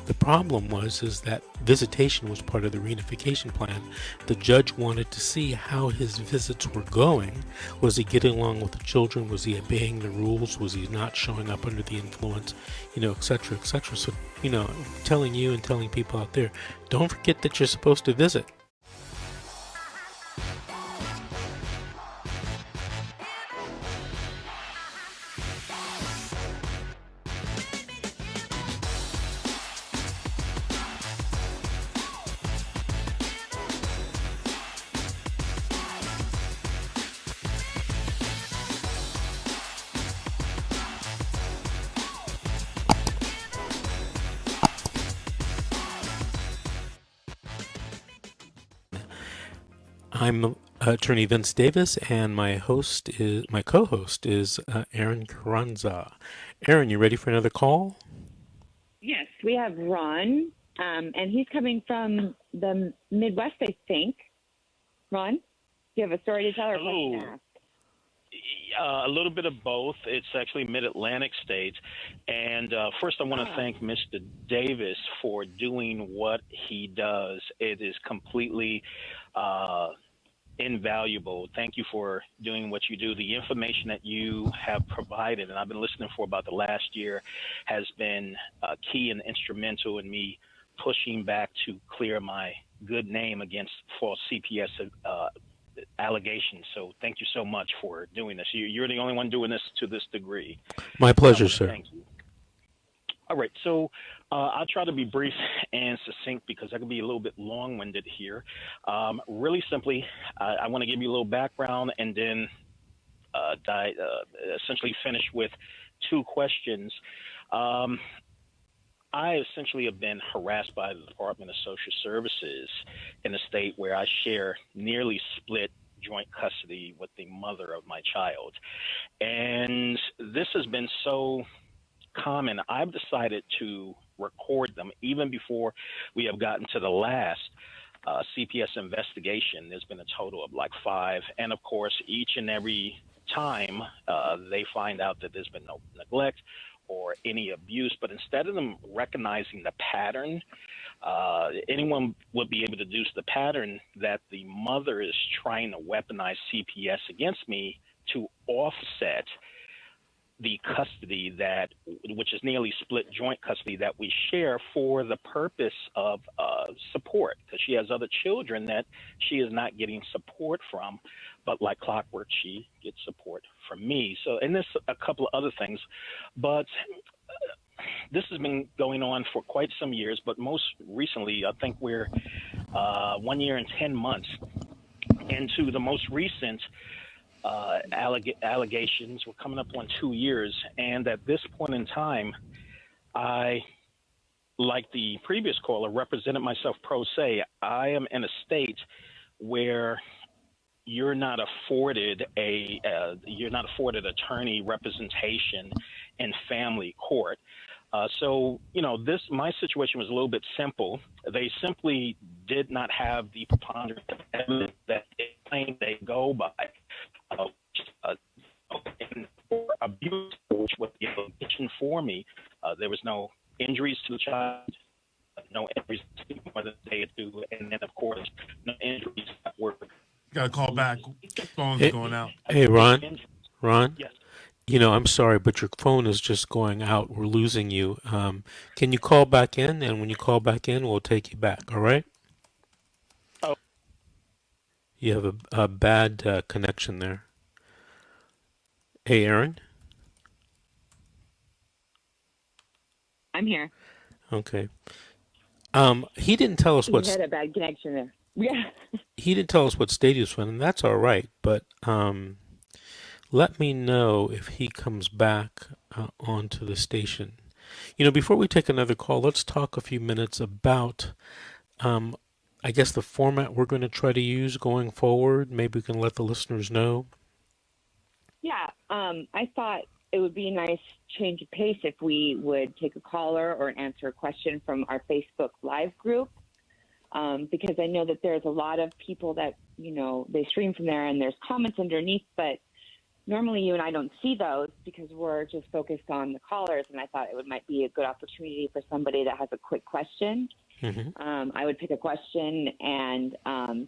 The problem is that visitation was part of the reunification plan. The judge wanted to see how his visits were going. Was he getting along with the children? Was he obeying the rules? Was he not showing up under the influence? Et cetera, et cetera. So, telling you and telling people out there, don't forget that you're supposed to visit. I'm attorney Vince Davis, and my co-host is Aaron Carranza. Aaron, you ready for another call? Yes, we have Ron, and he's coming from the Midwest, I think. Ron, do you have a story to tell or a question to ask? A little bit of both. It's actually mid-Atlantic states. And first I want to thank Mr. Davis for doing what he does. It is completely invaluable. Thank you for doing what you do. The information that you have provided, and I've been listening for about the last year, has been key and instrumental in me pushing back to clear my good name against false CPS allegations. So thank you so much for doing this. You're the only one doing this to this degree. My pleasure, sir. Thank you. All right, so I'll try to be brief and succinct because I can be a little bit long-winded here. Really simply, I want to give you a little background and then essentially finish with two questions. I essentially have been harassed by the Department of Social Services in a state where I share nearly split joint custody with the mother of my child. And this has been so common, I've decided to record them even before we have gotten to the last CPS investigation. There's been a total of like 5. And of course, each and every time they find out that there's been no neglect or any abuse, but instead of them recognizing the pattern, anyone would be able to deduce the pattern that the mother is trying to weaponize CPS against me to offset the custody which is nearly split joint custody that we share for the purpose of support, because she has other children that she is not getting support from, but like clockwork, she gets support from me. So, and there's a couple of other things, but this has been going on for quite some years, but most recently, I think we're 1 year and 10 months into the most recent allegations. We're coming up on 2 years, and at this point in time, I, like the previous caller, represented myself pro se. I am in a state where you're not afforded attorney representation in family court. So, my situation was a little bit simple. They simply did not have the preponderance of evidence that they claim they go by. And for abuse, which was the allegation for me, there was no injuries to the child, no injuries to more than a day or two, and then, of course, no injuries that were. You got to call back. Phone's going out. Hey, Ron? Yes. I'm sorry, but your phone is just going out. We're losing you. Can you call back in? And when you call back in, we'll take you back, all right? Oh. You have a bad connection there. Hey, Aaron? I'm here. Okay. He didn't tell us what... You had a bad connection there. Yeah. He didn't tell us what state he was from, and that's all right, but... let me know if he comes back onto the station. Before we take another call, let's talk a few minutes about, I guess, the format we're going to try to use going forward. Maybe we can let the listeners know. Yeah, I thought it would be a nice change of pace if we would take a caller or answer a question from our Facebook Live group, because I know that there's a lot of people that, they stream from there and there's comments underneath, but normally you and I don't see those because we're just focused on the callers. And I thought might be a good opportunity for somebody that has a quick question. I would pick a question and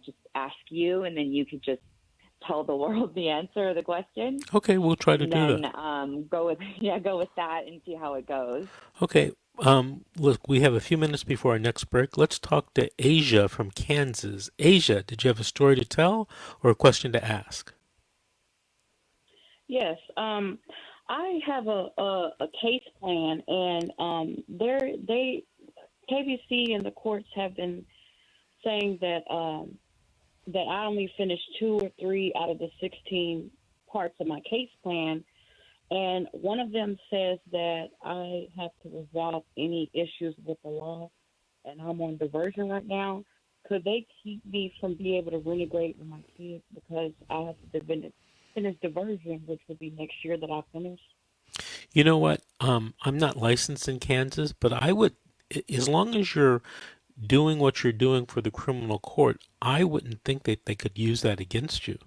just ask you, and then you could just tell the world the answer of the question. Okay, we'll try to do that. Go with that and see how it goes. Okay. Look, we have a few minutes before our next break. Let's talk to Asia from Kansas. Asia, did you have a story to tell or a question to ask? Yes. I have a case plan, and KBC and the courts have been saying that that I only finished 2 or 3 out of the 16 parts of my case plan. And one of them says that I have to resolve any issues with the law, and I'm on diversion right now. Could they keep me from being able to reintegrate with my kids because I have to finish diversion, which will be next year that I finish? You know what? I'm not licensed in Kansas, but I would, as long as you're doing what you're doing for the criminal court, I wouldn't think that they could use that against you.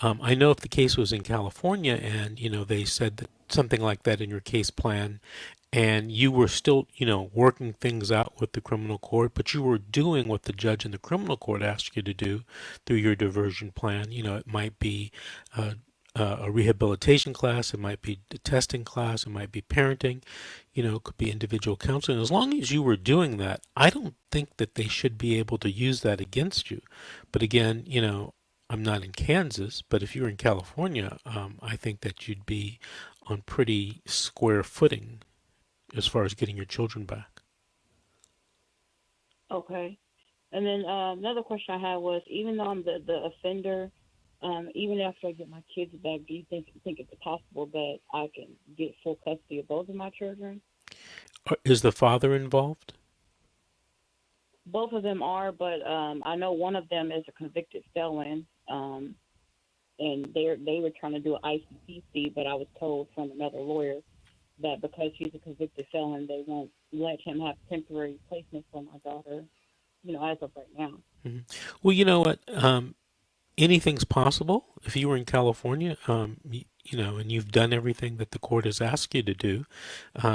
I know if the case was in California and, they said that something like that in your case plan and you were still, working things out with the criminal court, but you were doing what the judge in the criminal court asked you to do through your diversion plan. It might be a rehabilitation class, it might be a testing class, it might be parenting, it could be individual counseling. As long as you were doing that, I don't think that they should be able to use that against you. But again, I'm not in Kansas, but if you're in California, I think that you'd be on pretty square footing as far as getting your children back. Okay. And then another question I had was, even though I'm the offender, even after I get my kids back, do you think it's possible that I can get full custody of both of my children? Is the father involved? Both of them are, but I know one of them is a convicted felon, and they were trying to do an ICPC, but I was told from another lawyer that because he's a convicted felon, they won't let him have temporary placement for my daughter, as of right now. Mm-hmm. Well, you know what? Anything's possible. If you were in California, and you've done everything that the court has asked you to do,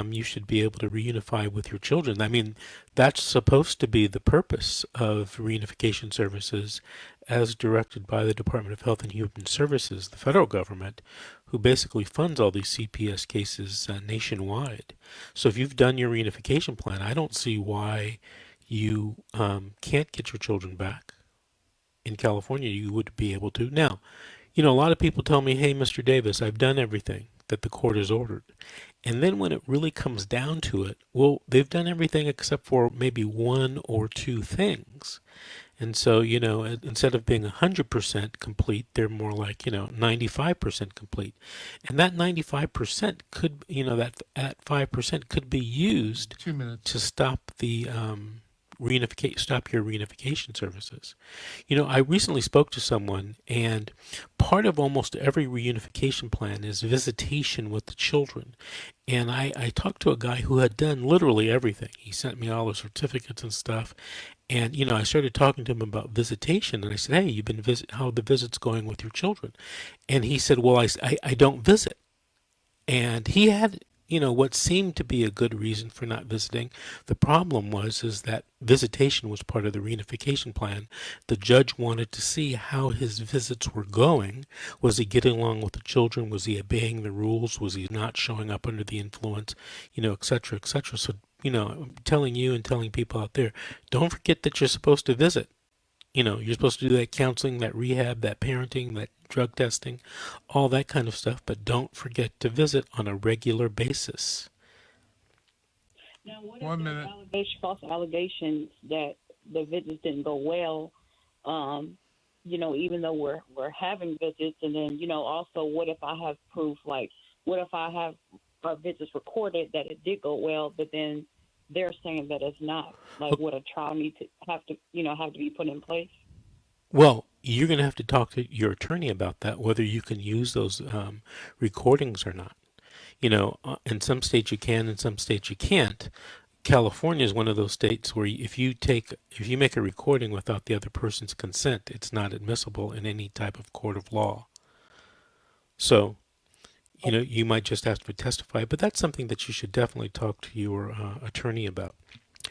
you should be able to reunify with your children. I mean, that's supposed to be the purpose of reunification services as directed by the Department of Health and Human Services, the federal government, who basically funds all these CPS cases nationwide. So if you've done your reunification plan, I don't see why you can't get your children back. In California, you would be able to. Now, a lot of people tell me, hey, Mr. Davis, I've done everything that the court has ordered. And then when it really comes down to it, well, they've done everything except for maybe 1 or 2 things. And so, instead of being 100% complete, they're more like, 95% complete. And that 95% could, that 5% could be used 2 minutes to stop the stop your reunification services. I recently spoke to someone, and part of almost every reunification plan is visitation with the children. And I talked to a guy who had done literally everything. He sent me all the certificates and stuff. And, I started talking to him about visitation, and I said, hey, you've been how are the visits going with your children? And he said, well, I don't visit. And he had what seemed to be a good reason for not visiting. The problem is that visitation was part of the reunification plan. The judge wanted to see how his visits were going. Was he getting along with the children? Was he obeying the rules? Was he not showing up under the influence? Et cetera, et cetera. So, I'm telling you and telling people out there, don't forget that you're supposed to visit. You're supposed to do that counseling, that rehab, that parenting, that drug testing, all that kind of stuff, but don't forget to visit on a regular basis. Now, what 1 if minute. False allegations that the visits didn't go well, even though we're having visits, and then, also what if I have proof, like what if I have our visits recorded that it did go well, but then they're saying that it's not. Like, would a trial have to be put in place? Well, you're going to have to talk to your attorney about that, whether you can use those recordings or not. In some states you can, in some states you can't. California is one of those states where if you make a recording without the other person's consent, it's not admissible in any type of court of law. So, you know, you might just ask to testify, but that's something that you should definitely talk to your attorney about.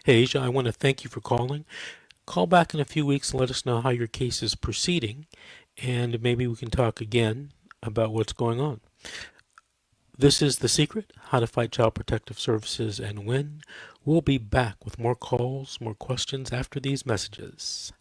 Hey, Asia, I want to thank you for calling. Call back in a few weeks and let us know how your case is proceeding, and maybe we can talk again about what's going on. This is The Secret, How to Fight Child Protective Services and Win. We'll be back with more calls, more questions after these messages.